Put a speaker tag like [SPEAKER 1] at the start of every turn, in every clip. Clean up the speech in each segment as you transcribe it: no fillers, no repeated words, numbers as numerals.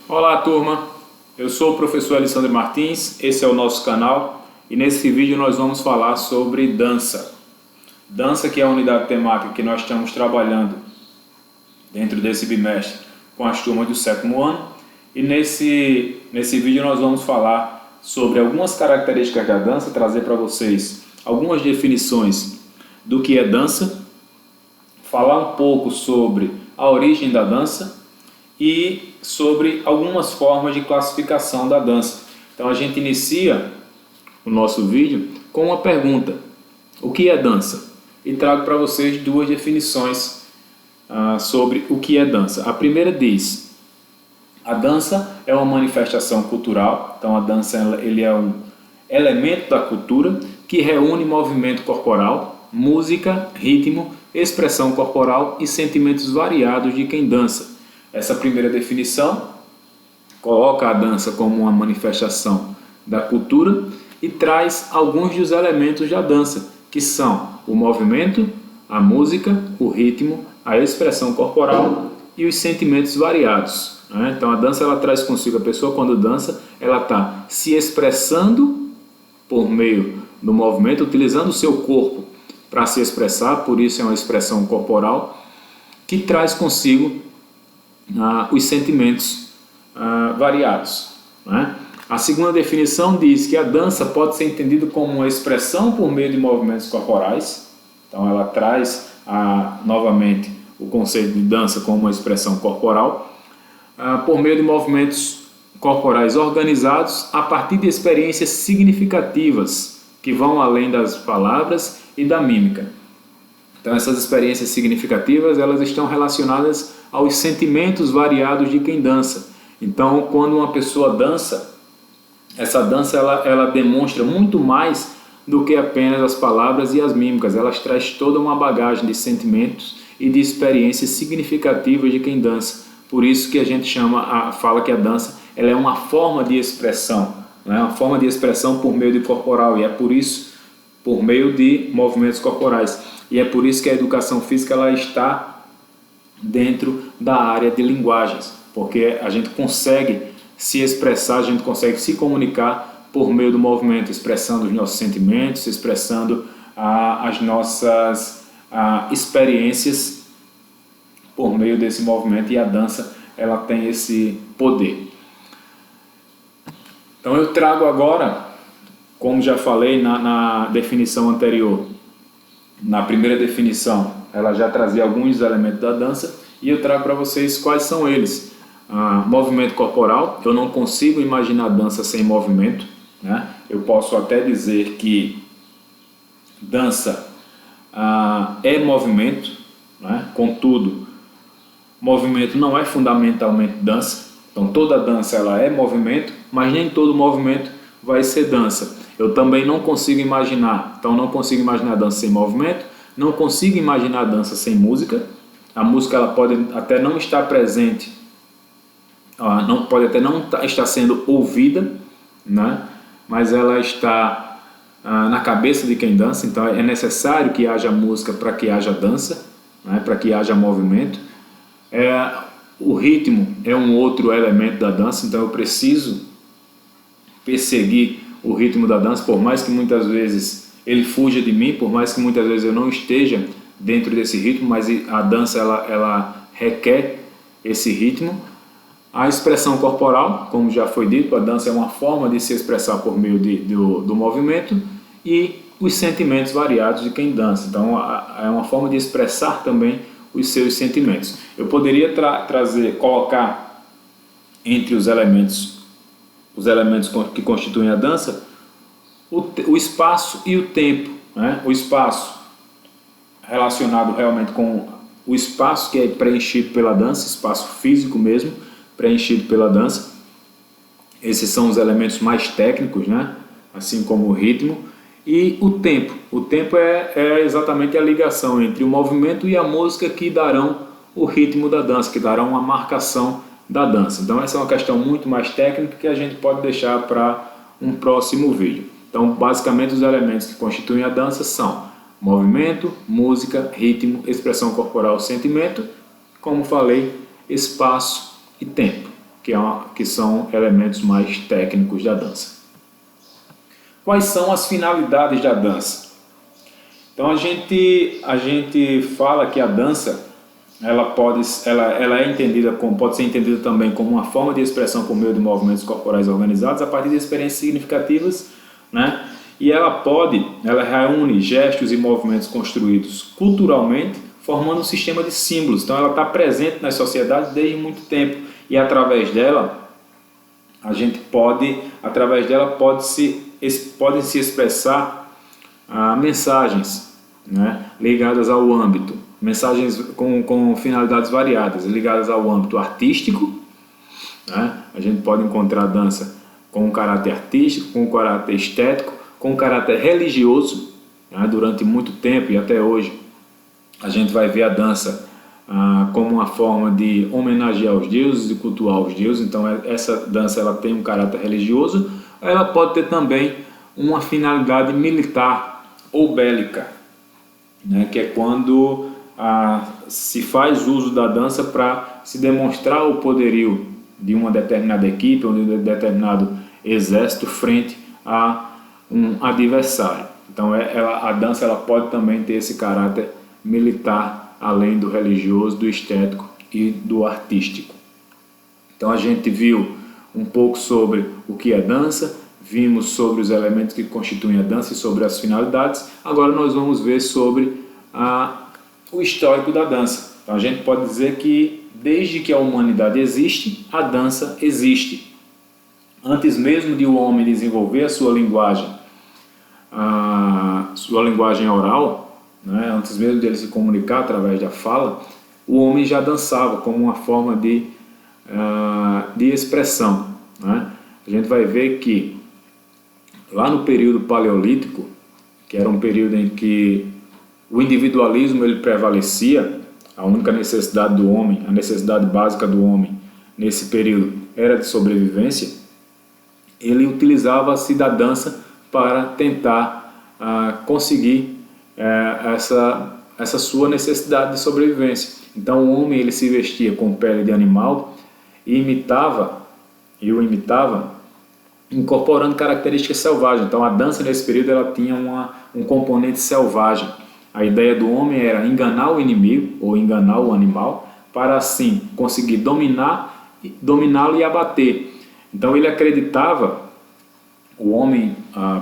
[SPEAKER 1] Olá, turma! Eu sou o professor Alessandro Martins, esse é o nosso canal e nesse vídeo nós vamos falar sobre dança. Dança, que é a unidade temática que nós estamos trabalhando dentro desse bimestre com as turmas do sétimo ano, e nesse vídeo nós vamos falar sobre algumas características da dança, trazer para vocês algumas definições do que é dança, falar um pouco sobre a origem da dança e sobre algumas formas de classificação da dança. Então a gente inicia o nosso vídeo com uma pergunta: o que é dança? E trago para vocês duas definições sobre o que é dança. A primeira diz: a dança é uma manifestação cultural. Então a dança ele é um elemento da cultura que reúne movimento corporal, música, ritmo, expressão corporal e sentimentos variados de quem dança. Essa primeira definição coloca a dança como uma manifestação da cultura e traz alguns dos elementos da dança, que são o movimento, a música, o ritmo, a expressão corporal e os sentimentos variados. Então a dança ela traz consigo, a pessoa quando dança, ela está se expressando por meio do movimento, utilizando o seu corpo para se expressar, por isso é uma expressão corporal, que traz consigo os sentimentos variados. A segunda definição diz que a dança pode ser entendida como uma expressão por meio de movimentos corporais. Então ela traz novamente o conceito de dança como uma expressão corporal, por meio de movimentos corporais organizados a partir de experiências significativas que vão além das palavras e da mímica. Então essas experiências significativas elas estão relacionadas aos sentimentos variados de quem dança. Então quando uma pessoa dança, essa dança ela demonstra muito mais do que apenas as palavras e as mímicas. Elas traz toda uma bagagem de sentimentos e de experiências significativas de quem dança. Por isso que a gente fala que a dança ela é uma forma de expressão, uma forma de expressão por meio de corporal, e é por isso, por meio de movimentos corporais. E é por isso que a educação física ela está dentro da área de linguagens, porque a gente consegue se expressar, a gente consegue se comunicar por meio do movimento, expressando os nossos sentimentos, expressando as nossas experiências por meio desse movimento, e a dança ela tem esse poder. Então eu trago agora, como já falei na definição anterior, na primeira definição ela já trazia alguns elementos da dança, e eu trago para vocês quais são eles. Movimento corporal, eu não consigo imaginar dança sem movimento, Eu posso até dizer que dança é movimento, Contudo, movimento não é fundamentalmente dança. Então toda dança ela é movimento, mas nem todo movimento vai ser dança. Eu também não consigo imaginar, então não consigo imaginar dança sem movimento, não consigo imaginar dança sem música. A música ela pode até não estar presente, pode até não estar sendo ouvida, mas ela está na cabeça de quem dança. Então é necessário que haja música para que haja dança, para que haja movimento. O ritmo é um outro elemento da dança, então eu preciso perseguir o ritmo da dança, por mais que muitas vezes ele fuja de mim, por mais que muitas vezes eu não esteja dentro desse ritmo, mas a dança ela requer esse ritmo. A expressão corporal, como já foi dito, a dança é uma forma de se expressar por meio do movimento, e os sentimentos variados de quem dança. Então é uma forma de expressar também os seus sentimentos. Eu poderia colocar entre os elementos que constituem a dança o espaço e o tempo. O espaço relacionado realmente com o espaço que é preenchido pela dança, espaço físico mesmo, preenchido pela dança. Esses são os elementos mais técnicos, assim como o ritmo. E o tempo. O tempo é exatamente a ligação entre o movimento e a música que darão o ritmo da dança, que darão uma marcação da dança. Então essa é uma questão muito mais técnica que a gente pode deixar para um próximo vídeo. Então basicamente os elementos que constituem a dança são movimento, música, ritmo, expressão corporal, sentimento, como falei, espaço e tempo, que são elementos mais técnicos da dança. Quais são as finalidades da dança? Então a gente fala que a dança ela é entendida pode ser entendida também como uma forma de expressão por meio de movimentos corporais organizados a partir de experiências significativas, né? E ela reúne gestos e movimentos construídos culturalmente, formando um sistema de símbolos. Então ela está presente nas sociedades desde muito tempo e através dela podem se expressar mensagens, né, ligadas ao âmbito, mensagens com finalidades variadas, ligadas ao âmbito artístico, né? A gente pode encontrar a dança com um caráter artístico, com um caráter estético, com um caráter religioso, né? Durante muito tempo e até hoje a gente vai ver a dança como uma forma de homenagear os deuses e cultuar os deuses. Então essa dança ela tem um caráter religioso, ela pode ter também uma finalidade militar ou bélica, né? Que é quando se faz uso da dança para se demonstrar o poderio de uma determinada equipe ou de um determinado exército frente a um adversário. Então a dança ela pode também ter esse caráter militar, além do religioso, do estético e do artístico. Então a gente viu um pouco sobre o que é dança, vimos sobre os elementos que constituem a dança e sobre as finalidades. Agora nós vamos ver sobre o histórico da dança. Então a gente pode dizer que desde que a humanidade existe, a dança existe. Antes mesmo de o homem desenvolver a sua linguagem oral, né, antes mesmo de ele se comunicar através da fala, o homem já dançava como uma forma de expressão, né? A gente vai ver que lá no período paleolítico, que era um período em que o individualismo ele prevalecia, a única necessidade do homem, a necessidade básica do homem nesse período era de sobrevivência, ele utilizava-se da dança para tentar conseguir essa sua necessidade de sobrevivência. Então o homem ele se vestia com pele de animal e o imitava incorporando características selvagens. Então a dança nesse período ela tinha um componente selvagem. A ideia do homem era enganar o inimigo ou enganar o animal para assim conseguir dominá-lo e abater. Então ele acreditava, o homem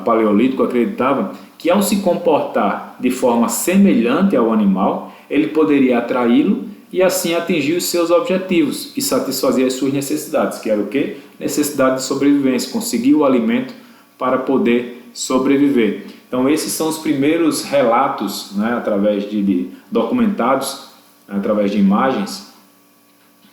[SPEAKER 1] paleolítico acreditava que ao se comportar de forma semelhante ao animal, ele poderia atraí-lo e assim atingir os seus objetivos e satisfazer as suas necessidades, que era o quê? Necessidade de sobrevivência, conseguir o alimento para poder sobreviver. Então esses são os primeiros relatos, né, através de documentados, através de imagens,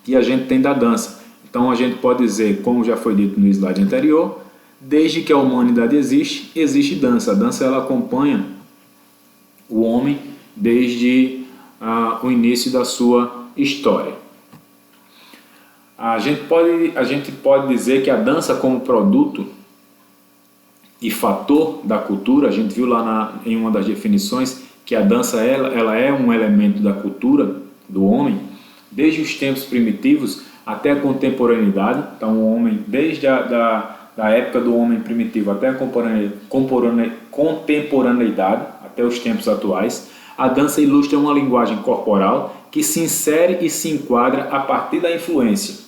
[SPEAKER 1] que a gente tem da dança. Então a gente pode dizer, como já foi dito no slide anterior, desde que a humanidade existe, existe dança. A dança ela acompanha o homem desde o início da sua história. A gente pode dizer que a dança como produto e fator da cultura, a gente viu lá em uma das definições que a dança ela é um elemento da cultura do homem, desde os tempos primitivos até a contemporaneidade. Então o homem, desde da época do homem primitivo até a contemporaneidade, até os tempos atuais, a dança ilustra uma linguagem corporal que se insere e se enquadra a partir da influência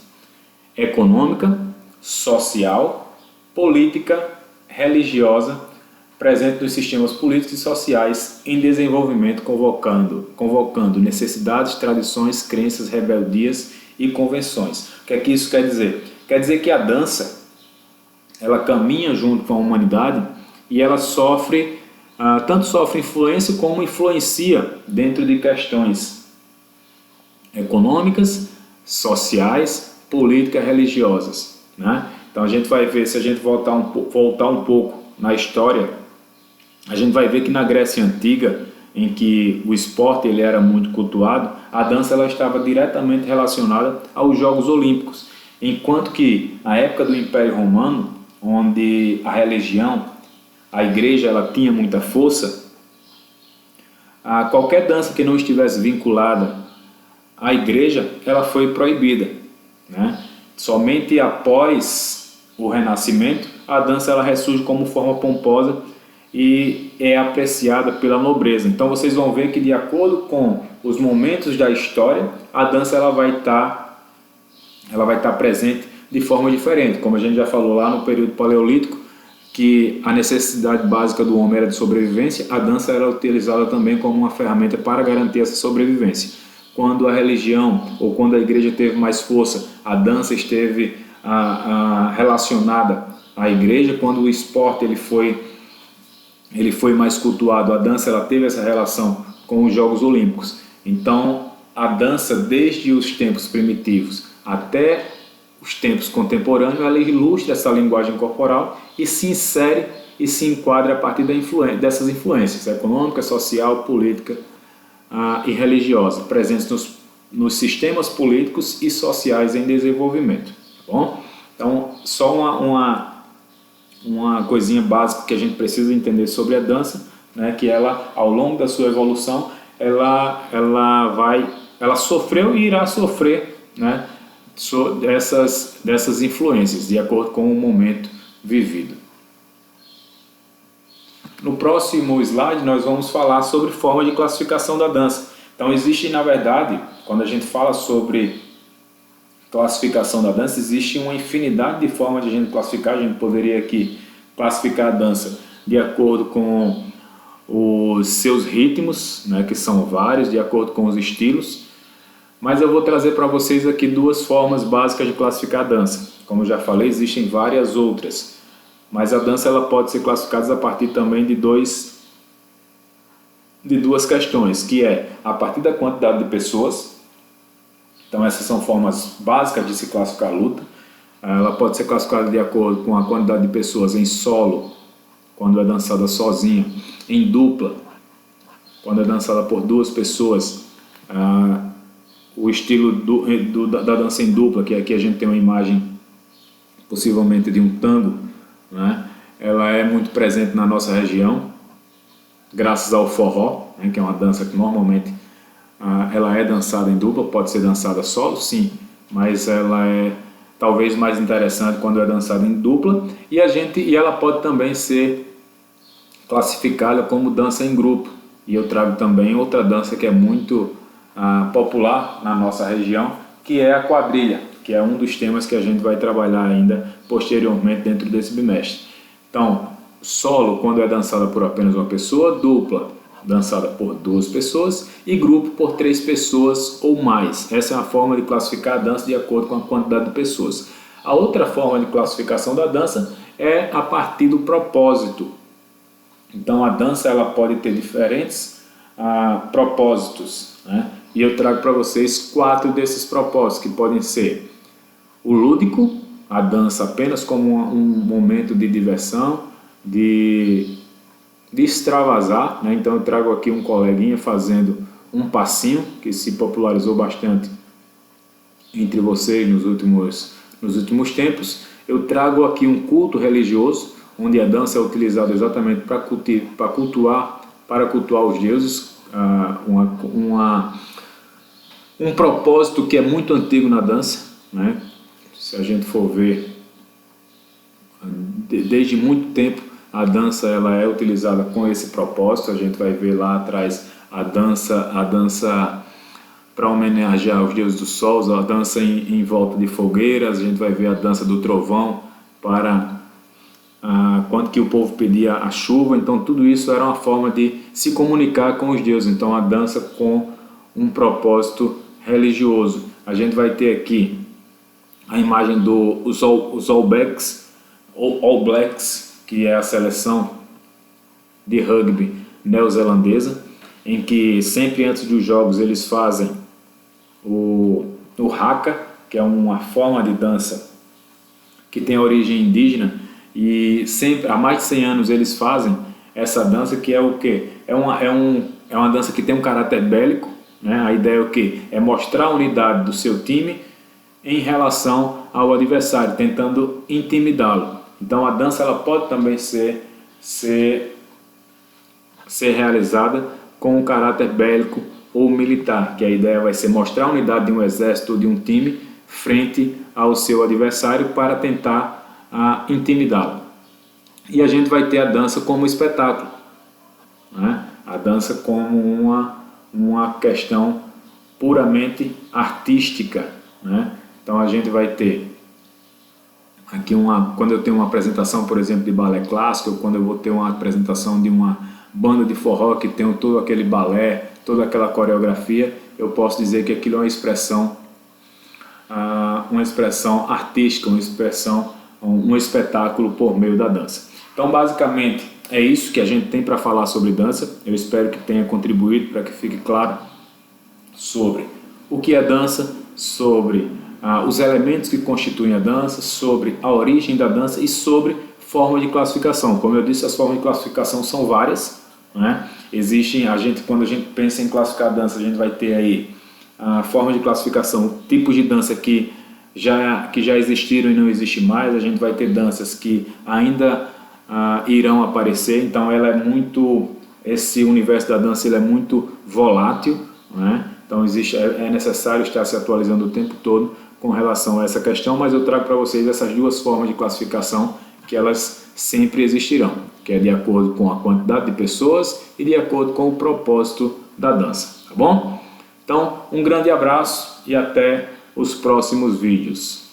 [SPEAKER 1] econômica, social, política, religiosa, presente nos sistemas políticos e sociais em desenvolvimento, convocando necessidades, tradições, crenças, rebeldias e convenções. O que é que isso quer dizer? Quer dizer que a dança ela caminha junto com a humanidade e ela tanto sofre influência como influencia dentro de questões econômicas, sociais, políticas, religiosas, né? Então a gente vai ver, se a gente voltar um pouco na história, a gente vai ver que na Grécia Antiga, em que o esporte ele era muito cultuado, a dança ela estava diretamente relacionada aos Jogos Olímpicos, enquanto que na época do Império Romano, onde a religião, a igreja, ela tinha muita força, qualquer dança que não estivesse vinculada à igreja, ela foi proibida, né? Somente após o Renascimento, a dança ela ressurge como forma pomposa e é apreciada pela nobreza. Então vocês vão ver que, de acordo com os momentos da história, a dança ela vai estar presente de forma diferente. Como a gente já falou lá no período paleolítico, que a necessidade básica do homem era de sobrevivência, a dança era utilizada também como uma ferramenta para garantir essa sobrevivência. Quando a religião ou quando a igreja teve mais força, a dança esteve relacionada à igreja. Quando o esporte ele foi mais cultuado, a dança ela teve essa relação com os Jogos Olímpicos. Então a dança, desde os tempos primitivos até os tempos contemporâneos, ela ilustra essa linguagem corporal e se insere e se enquadra a partir dessas influências econômica, social, política e religiosa, presentes nos sistemas políticos e sociais em desenvolvimento. Tá bom? Então, só uma coisinha básica que a gente precisa entender sobre a dança, né, que ela, ao longo da sua evolução, ela sofreu e irá sofrer, né, dessas influências, de acordo com o momento vivido. No próximo slide nós vamos falar sobre forma de classificação da dança. Então existe, na verdade, quando a gente fala sobre classificação da dança, existe uma infinidade de formas de a gente classificar. A gente poderia aqui classificar a dança de acordo com os seus ritmos, né, que são vários, de acordo com os estilos. Mas eu vou trazer para vocês aqui duas formas básicas de classificar a dança. Como eu já falei, existem várias outras. Mas a dança ela pode ser classificada a partir também de duas questões, que é a partir da quantidade de pessoas. Então essas são formas básicas de se classificar a luta. Ela pode ser classificada de acordo com a quantidade de pessoas em solo, quando é dançada sozinha, em dupla, quando é dançada por duas pessoas. O estilo da dança em dupla, que aqui a gente tem uma imagem possivelmente de um tango, né? Ela é muito presente na nossa região, graças ao forró, né? Que é uma dança que normalmente ela é dançada em dupla. Pode ser dançada solo, sim, mas ela é talvez mais interessante quando é dançada em dupla. E ela pode também ser classificada como dança em grupo. E eu trago também outra dança que é muito popular na nossa região, que é a quadrilha, que é um dos temas que a gente vai trabalhar ainda posteriormente dentro desse bimestre. Então, solo quando é dançada por apenas uma pessoa, dupla dançada por duas pessoas e grupo por 3 pessoas ou mais. Essa é a forma de classificar a dança de acordo com a quantidade de pessoas. A outra forma de classificação da dança é a partir do propósito. Então a dança ela pode ter diferentes propósitos, né? E eu trago para vocês 4 desses propósitos, que podem ser o lúdico, a dança apenas como um momento de diversão, de extravasar, né? Então eu trago aqui um coleguinha fazendo um passinho, que se popularizou bastante entre vocês nos últimos tempos. Eu trago aqui um culto religioso, onde a dança é utilizada exatamente para cultuar os deuses, um propósito que é muito antigo na dança, né? Se a gente for ver, desde muito tempo a dança ela é utilizada com esse propósito. A gente vai ver lá atrás a dança para homenagear os deuses do sol, a dança em volta de fogueiras. A gente vai ver a dança do trovão para quando que o povo pedia a chuva. Então tudo isso era uma forma de se comunicar com os deuses. Então a dança com um propósito religioso. A gente vai ter aqui a imagem dos All Blacks, que é a seleção de rugby neozelandesa, em que sempre antes dos jogos eles fazem o haka, que é uma forma de dança que tem origem indígena, e sempre há mais de 100 anos eles fazem essa dança, que é o quê? É uma dança que tem um caráter bélico, né? A ideia é o quê? É mostrar a unidade do seu time em relação ao adversário, tentando intimidá-lo. Então a dança ela pode também ser realizada com um caráter bélico ou militar, que a ideia vai ser mostrar a unidade de um exército ou de um time frente ao seu adversário para tentar intimidá-lo. E a gente vai ter a dança como espetáculo, né? A dança como uma questão puramente artística, né? Então a gente vai ter aqui quando eu tenho uma apresentação, por exemplo, de balé clássico, ou quando eu vou ter uma apresentação de uma banda de forró que tem todo aquele balé, toda aquela coreografia, eu posso dizer que aquilo é uma expressão artística, um espetáculo por meio da dança. Então, basicamente, é isso que a gente tem para falar sobre dança. Eu espero que tenha contribuído para que fique claro sobre o que é dança, sobre os elementos que constituem a dança, sobre a origem da dança e sobre forma de classificação. Como eu disse, as formas de classificação são várias, né? Quando a gente pensa em classificar a dança, a gente vai ter aí a forma de classificação, tipos de dança que já existiram e não existe mais. A gente vai ter danças que ainda irão aparecer. Então esse universo da dança ele é muito volátil, né? Então é necessário estar se atualizando o tempo todo com relação a essa questão, mas eu trago para vocês essas duas formas de classificação que elas sempre existirão, que é de acordo com a quantidade de pessoas e de acordo com o propósito da dança, tá bom? Então, um grande abraço e até os próximos vídeos.